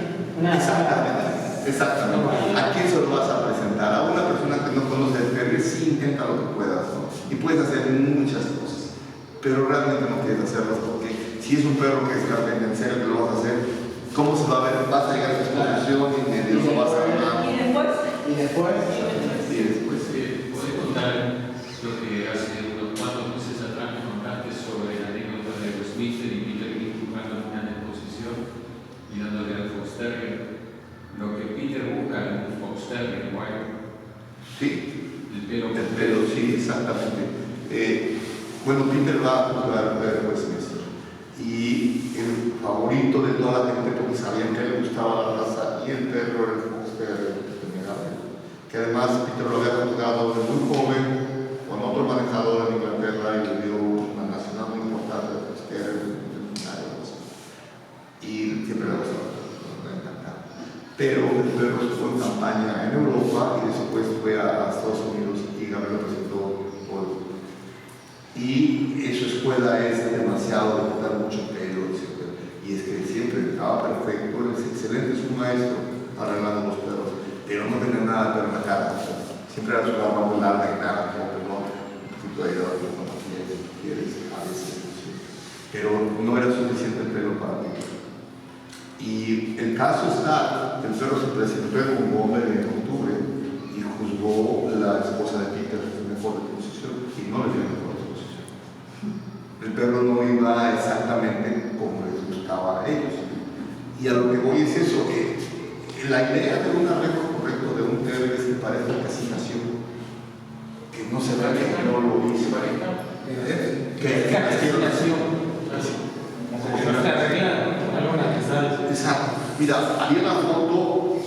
Exactamente. ¿A quién se lo vas a presentar? A una persona que no conoce el perro, sí intenta lo que puedas, ¿no? Y puedes hacer muchas cosas, pero realmente no quieres hacerlas porque si es un perro que está en serio que lo vas a hacer, ¿cómo se va a ver? Vas a llegar a la exposición y medio lo vas a hablar. ¿Y después? ¿Puedes contar lo que hace unos cuantos meses atrás me contaste sobre la anécdota de Westminster y Peter King jugando en una exposición y dándole al Fox Terrier? Lo que Peter busca en un Fox Terrier, Sí, el pelo, sí, exactamente. Bueno, Peter va a jugar Westminster y el favorito de toda la gente, porque sabían que le gustaba la raza, y el perro era el Fox Terrier que tenía Gabriel, que además Peter lo había jugado desde muy joven con otro manejador en Inglaterra y le dio una nacional muy importante de Fox Terrier, Pero el perro estuvo en campaña en Europa y después fue a Estados Unidos y Gabriel lo presentó hoy. Y su escuela es demasiado de quitar mucho pelo, etc. Y es que siempre estaba perfecto, es excelente, es un maestro arreglando los perros, pero no tenía nada de perro en la cara. Siempre era su barba muy larga y nada, como perdón, un poquito ahí de la si quieres, a veces, sí. Pero no era suficiente el pelo para mí. Y el caso está, el perro se presentó en Montgomery en octubre y juzgó la esposa de Peter mejor disposición y no le dio mejor disposición. El perro no iba exactamente como les gustaba a ellos. Y a lo que voy es eso, que la idea de un arreglo correcto de un terrier es que parezca casi nació, que no se vea que no lo hizo. Que nació. Exacto. Mira, había una foto,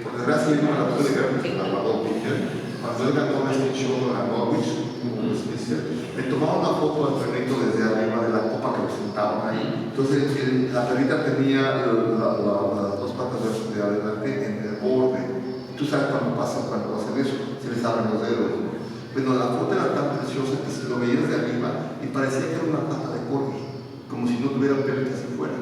por desgracia yo no la pude ver porque la guardó Peter, cuando él ganó este show a Norwich, me tomaron una foto del perrito desde arriba de la copa que presentaban ahí. Entonces la perrita tenía las dos patas de adelante en el borde. Tú sabes cuando hacen eso, se les abren los dedos. Bueno, la foto era tan preciosa que si lo veías de arriba y parecía que era una pata de corgi, como si no tuviera pelo hacia afuera.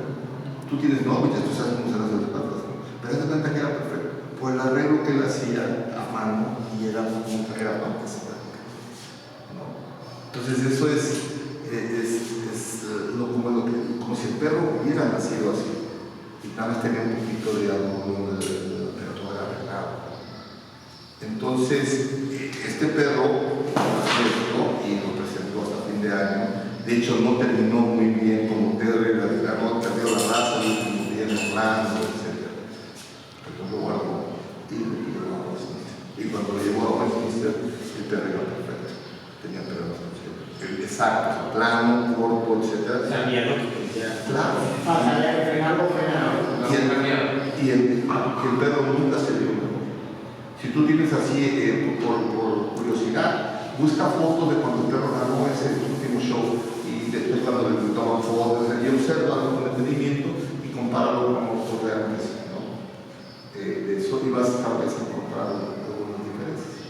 Tú tienes Norwich, tú sabes cómo se las patas, ¿no? Pero te das cuenta que era perfecto por el arreglo que él hacía a mano y era parte estática, ¿no? Entonces eso es como si el perro hubiera nacido así y nada más tenía un poquito de algo, pero todo era arreglado. Entonces este perro nació y lo presentó hasta fin de año. De hecho, no terminó muy bien como terrier, no perdió la raza, el último día en Orlando, etc. Pero lo guardó y lo llevó a Westminster. Y cuando lo llevó a Westminster, el perro era perfecto. Tenía perro exacto, plano, corto, etc. Sabía lo que quería. Claro. Sabía que frenarlo, frenaba. Y el perro nunca se dio. Si tú tienes así, por curiosidad, busca fotos de cuando el perro ganó ese último show y después cuando le toman fotos y observa con detenimiento y compáralo con otros reales, ¿no? De eso ibas tal vez a encontrar algunas diferencias.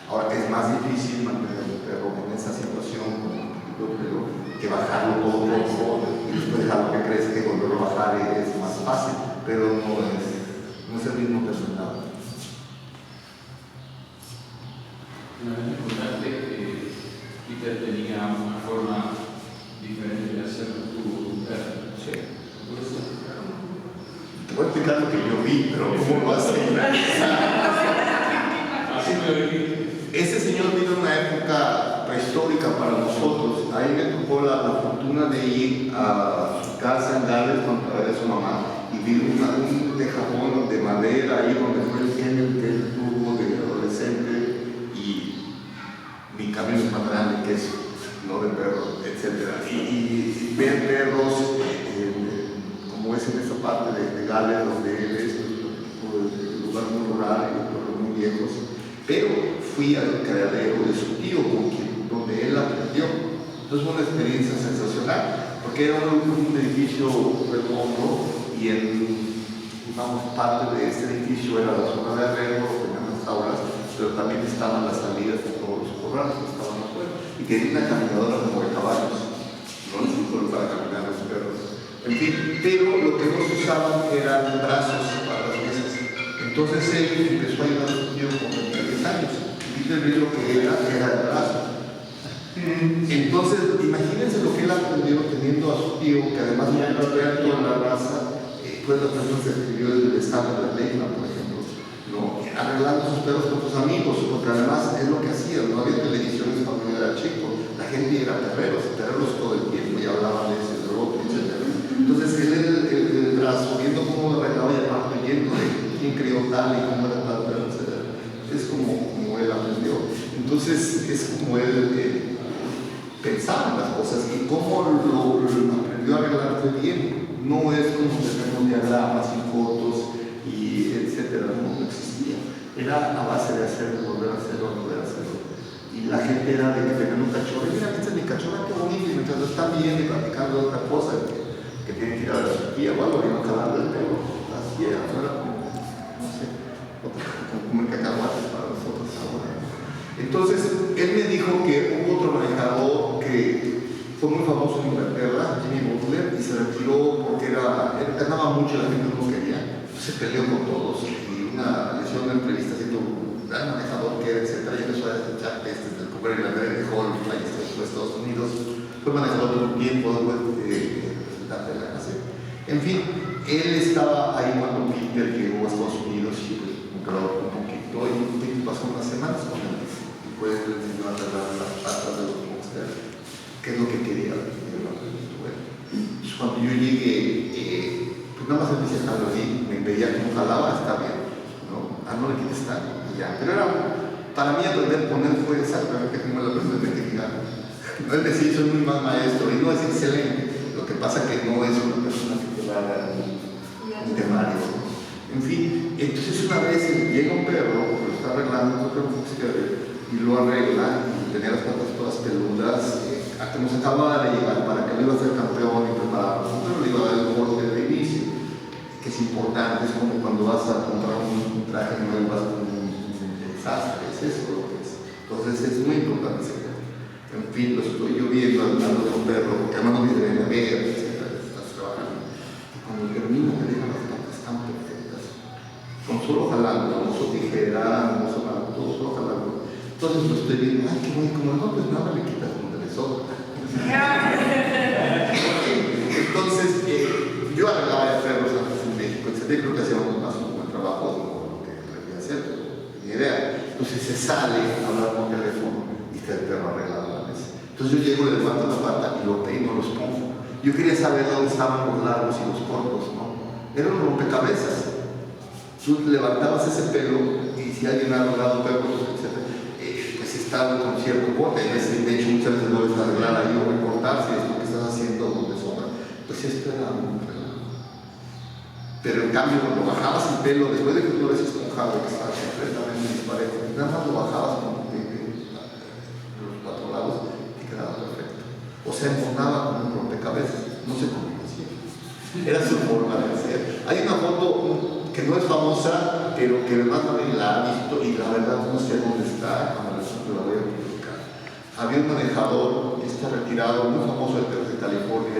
Ahora, es más difícil mantener el perro en esa situación con un poquito de pelo que bajarlo todo y después dejarlo que crezca y volverlo a bajar es más fácil, pero no es el mismo resultado. Una vez me contaste que Peter tenía una forma diferente de hacer tu perro. Sí. Te voy a explicar lo que yo vi, pero ¿cómo lo hace? Así me lo vi. Ese señor vino en una época prehistórica para nosotros. Ahí me tocó la fortuna de ir a su casa en Gales con de su mamá y vi un tejabón de madera ahí donde fue el kennel que él tuvo de adolescente. Mi camino es más grande que eso, ¿no? De perros, etc. Y ver perros como es en esa parte de Gales, donde él es un lugar muy rural y perros muy viejos. Pero fui al criadero de su tío, donde él aprendió. Entonces fue una experiencia sensacional, porque era un edificio redondo y parte de este edificio era la zona de arreglo, tenían las aulas, pero también estaban las salidas de todos los corrales que estaban afuera. Y tenía una caminadora como de caballos, no solo para caminar los perros. En fin, pero lo que no se usaban eran brazos para las mesas. Entonces él empezó a ayudar a su tío con 10 años. Y Peter vio lo que era el brazo. Entonces, imagínense lo que él aprendió teniendo a su tío, que además ya no era toda la raza, pues la persona se escribió desde el estado de Leyland, por ejemplo, ¿no? Arreglando sus perros con sus amigos, porque además es lo que hacía, no había televisiones cuando yo era chico, la gente era perreros todo el tiempo y hablaban de ese, del otro, etc. Entonces él el brazo, viendo cómo lo arreglaba y aparte viendo de quién crió tal y cómo era tal, etc. Es como él aprendió. Entonces es como él pensaba en las cosas y cómo lo aprendió a arreglarse bien. No es como tenemos diagramas y fotos y etcétera, no existía. Era a base de hacerlo, volver a hacerlo, volver a hacerlo. Y la gente era de que tenían un cachorro, y mira, este es mi cachorro, qué bonito, y mientras lo están viendo y platicando de otra cosa, que tienen que ir a la cirugía o algo, y no jalando el pelo, así era, no era como como comer cacahuates para nosotros ahora. Entonces, él me dijo que hubo otro manejador que fue muy famoso en Inglaterra, Jimmy Butler, y se retiró porque él ganaba mucho, la gente no lo quería, se peleó con todos, y una lesión de entrevista siendo un gran manejador que era, etcétera, y empezó a echar pestes del Cooper en la Greg Hall, un país de los Estados Unidos, fue manejador por un tiempo, después representante de la clase. En fin, él estaba ahí cuando Peter llegó a Estados Unidos y pues me quedó un poquito, y pasó unas semanas con él, y pues le enseñó a cerrar las patas de los monsters, que es lo que quería. Entonces, cuando yo llegué, pues nada más él me decía, me veía como jalaba, está bien, ¿no? No le quites tanto, y ya. Pero para mí aprender con él fue exactamente como el aprender mexicano. No es decir, soy muy mal maestro, y no es excelente, lo que pasa que no es una persona que te va a dar un temario, ¿no? En fin, entonces una vez llega un perro, lo está arreglando, y lo arregla, y tenía las patas todas peludas, a que nos acababa de llegar para que lo iba a ser campeón y prepararlo, pero le iba a dar el golpe de inicio, que es importante, es como cuando vas a comprar un traje nuevo, vas con un desastre, es eso lo que es. Entonces es muy importante ese tema. En fin, lo estoy yo viendo, hablando de un perro, porque además no dice de ver, etcétera, estás trabajando. Y cuando termino me dejan las patas tan perfectas, con solo jalando, no uso tijera, no uso nada, todo solo jalando. Entonces lo estoy viendo, ay, qué bueno, como no, pues nada le quitas donde le sobra. Entonces, yo arreglaba de perros antes en México, etc. Creo que hacíamos más un buen trabajo de lo que debía hacer, pero ni idea. Entonces se sale a hablar por teléfono y está el perro arreglado a la mesa. Entonces yo llego, le levanto la pata y lo peino, lo esponjo. Yo quería saber dónde estaban los largos y los cortos, ¿no? Era un rompecabezas. Tú levantabas ese pelo y si alguien ha arreglado perros, etc., estaba con cierto corte, de hecho muchas veces no es arreglar ahí o recortar si es lo que estás haciendo donde sobra, pues esto era muy relajado. Pero en cambio cuando bajabas el pelo, después de que tú lo habías esponjado, que estaba completamente disparejo, nada más lo bajabas como de los cuatro lados y quedaba perfecto. O sea, enfocaba como un rompecabezas, no sé cómo lo hacía. Era su forma de hacer. Hay una foto que no es famosa, pero que además nadie la ha visto y la verdad no sé dónde está, cuando la voy a publicar. Había un manejador que está retirado, muy famoso de California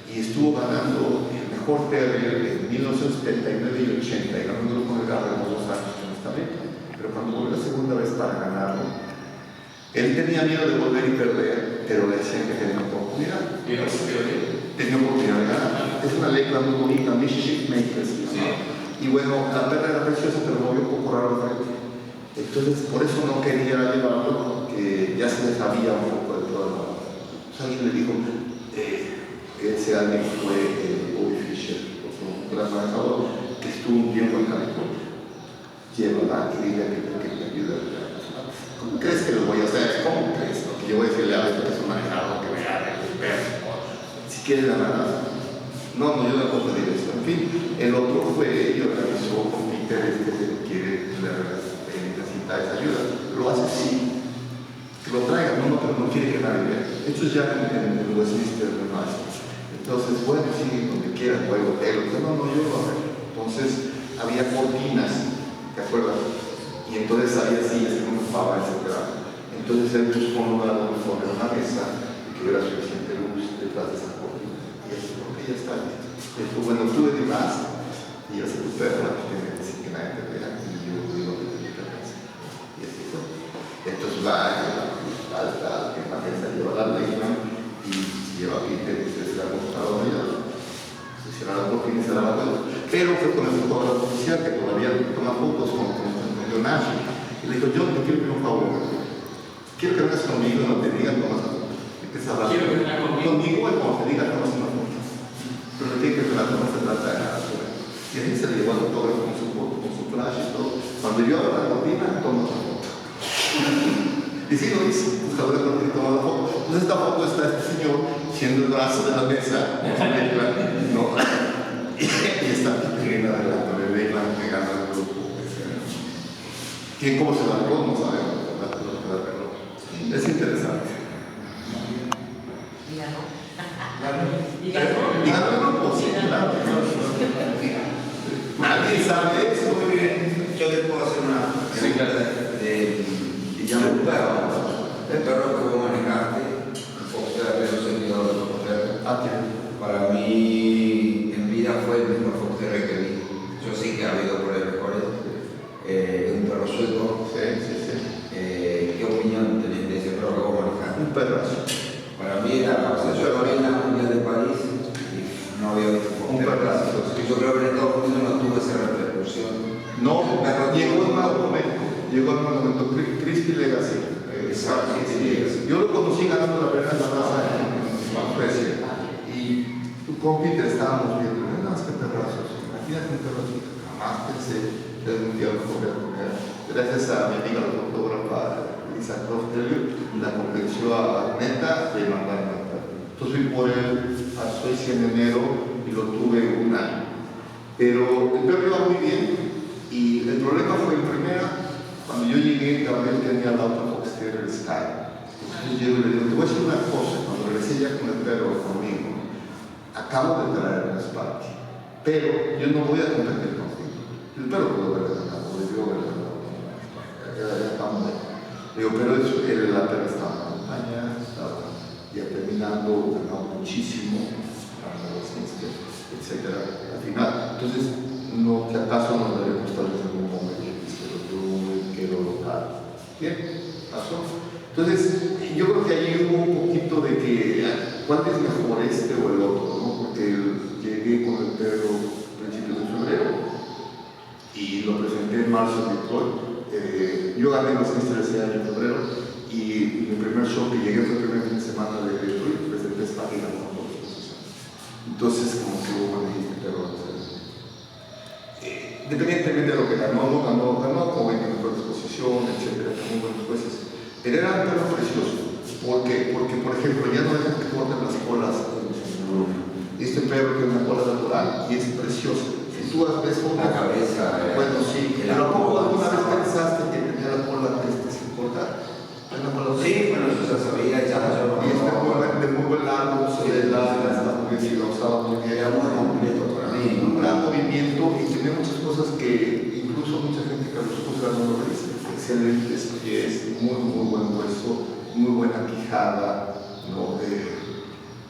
y estuvo ganando el mejor terrier en 1979 y 80 y ganándolo con el Garra de 2 años honestamente. Pero cuando volvió la segunda vez para ganarlo, él tenía miedo de volver y perder, pero le decían que tenía oportunidad. Tenía oportunidad de ganar. Es una letra muy bonita, Mischief Makers. Y bueno, la perra era preciosa, pero lo vio un poco raro de frente. Entonces, por eso no quería llevarlo, porque ya se le sabía un poco de todo. Entonces alguien le dijo, ese alguien fue Bobby Fischer, un gran manejador, que estuvo un tiempo en California. Llévala y dile que te ayude a ayudar. ¿Cómo crees que lo voy a hacer? ¿Cómo crees? Porque yo voy a decirle a esto que es un manejador que me haga el perro. Si quieres ganar nada. No, yo no puedo pedir eso. En fin, el otro fue, y organizó con Peter que quiere necesita esa ayuda. Lo hace sí. Que lo traiga, pero no quiere que nadie vea. Esto es ya en el Westminster de Maestro. Entonces, bueno, sí, donde quieran, voy al hotel. No, yo lo hago. Entonces, había cortinas, ¿te acuerdas? Y entonces había sillas que no ocupaban, etc. Entonces él buscó un lugar donde poner una mesa y que hubiera suficiente luz detrás de esa cortina. Y eso, porque ya está listo. Después, bueno, tú de más y hace tu perra, tiene que decir que nadie te vea y yo digo que te la mesa. Y así fue. Entonces va al que la mesa lleva la regla y lleva a Peter y se la computadora y ya se cierra la cortina y se la vuelta. Pero fue con el fotógrafo oficial que todavía toma fotos con Nash. Y le dijo, yo te quiero pedir un favor. Quiero que vengas conmigo, no te digan cómo hacer. Empieza a hablar. Quiero que vengas conmigo y como te diga cómo hacer una foto. Pero le tiene que ver cómo se trata de nada. Y así se le llevó al fotógrafo con su foto, con su flash y todo. Cuando yo abro la cortina, toma la foto. Y sí lo hizo. Pues abrió la cortina y toma la foto. Entonces esta foto está este señor siendo el brazo de la mesa. No. Y está Peter adelante, le ve la pegando al grupo. ¿Quién cómo se la arregló? No sabemos, ¿verdad? Es interesante. ¿Y ganó? ¿Y ganó el grupo? Sí, claro. Nadie sabe eso. Yo yo te puedo hacer una Sí, claro. digamos, el perro que vos manejaste, el Fox Terrier, el seguidor del Fox Terrier, para mí en vida fue el mejor Fox Terrier que vi. Yo sé que ha habido por ahí mejores. Un perro sueco. ¿Qué opinión tenés de ese perro que vos manejaste? Un perrazo. Para mí era, o sea, yo lo vi en la Mundial de París y no había visto Fox Un Terrier. perrazo. Yo creo que en Estados Unidos no tuvo esa repercusión. No, El perro llegó tuvo- en mal momento. Llegó en mal momento. Crispy Legacy. Exacto, sí. Yo lo conocí ganando la primera raza en Suecia. Y con Peter estábamos viendo, no, es que perrazos. Imagínate un perrazo. Jamás pensé que algún día lo podría comer. Gracias a mi amiga la fotógrafa Lisa Crofter, la convenció a Neta de mandarme a perro. Entonces fui por él a Suecia en enero y lo tuve un año. Pero el perro iba muy bien y el problema fue en primera, cuando yo llegué, Gabriel tenía la otra Fox Terrier Sky. Entonces yo le digo, te voy a decir una cosa, cuando regresé ya con el perro conmigo, acabo de traer un Sparky, pero yo no voy a competir contigo. El perro pudo haber ganado, debió haber ganado. Ya estamos ahí. Digo, pero eso, la perra estaba en la montaña, estaba ya terminando, ganó muchísimo, etc. Al final, entonces, no, que acaso no debemos tal vez en algún momento, pero yo quiero local. Bien, pasó. Entonces, yo creo que allí hubo un poquito de que, ¿cuál es mejor, este o el otro? ¿No? Porque llegué con el perro a principios de febrero y lo presenté en marzo en Detroit. Yo gané los Masters ese año en febrero y mi primer show que llegué fue el primer fin de semana de Detroit, presenté Sparky ganó todas las posiciones. Entonces, como que hubo un perro. Independientemente de lo que ganó, como 20 mejores posiciones, etcétera, muy buenos jueces. Pero era un perro precioso. ¿Por qué? Porque, por ejemplo, ya no dejan que corten las colas en Europa. Este perro tiene una cola natural y es precioso. Si tú ves con La cabeza. bueno, sí, pero ¿a poco alguna vez pensaste que tenía la cola sin cortar? Sí, bueno, eso se sabía ya. Y es de muy buen largo, se ve larga, está muy bien, lo usaba muy bien. Era muy completo para mí. Un gran movimiento y tiene muchas cosas que incluso mucha gente que los juzga no lo dice. Excelentes pies, muy buen hueso, muy buena quijada, ¿no?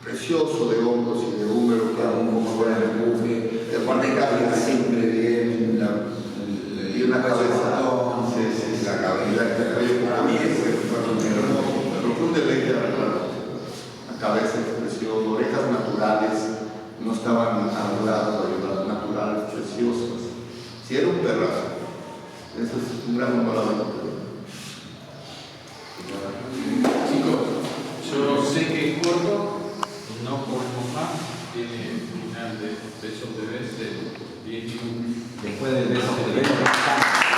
Precioso de hombros y de húmero, claro, un poco buen empuje. Aparte carga siempre bien, Y una cabeza. Sí, la cabeza. Para mí es pero fue un deleite, la verdad. La cabeza es preciosa, orejas naturales, no estaban anguladas, naturales, preciosas. Si era un perrazo, eso es un gran honor a la Chicos, yo sé que es corto, no podemos más, tiene final de Besos de Best de 10 minutos. Después del beso de beso.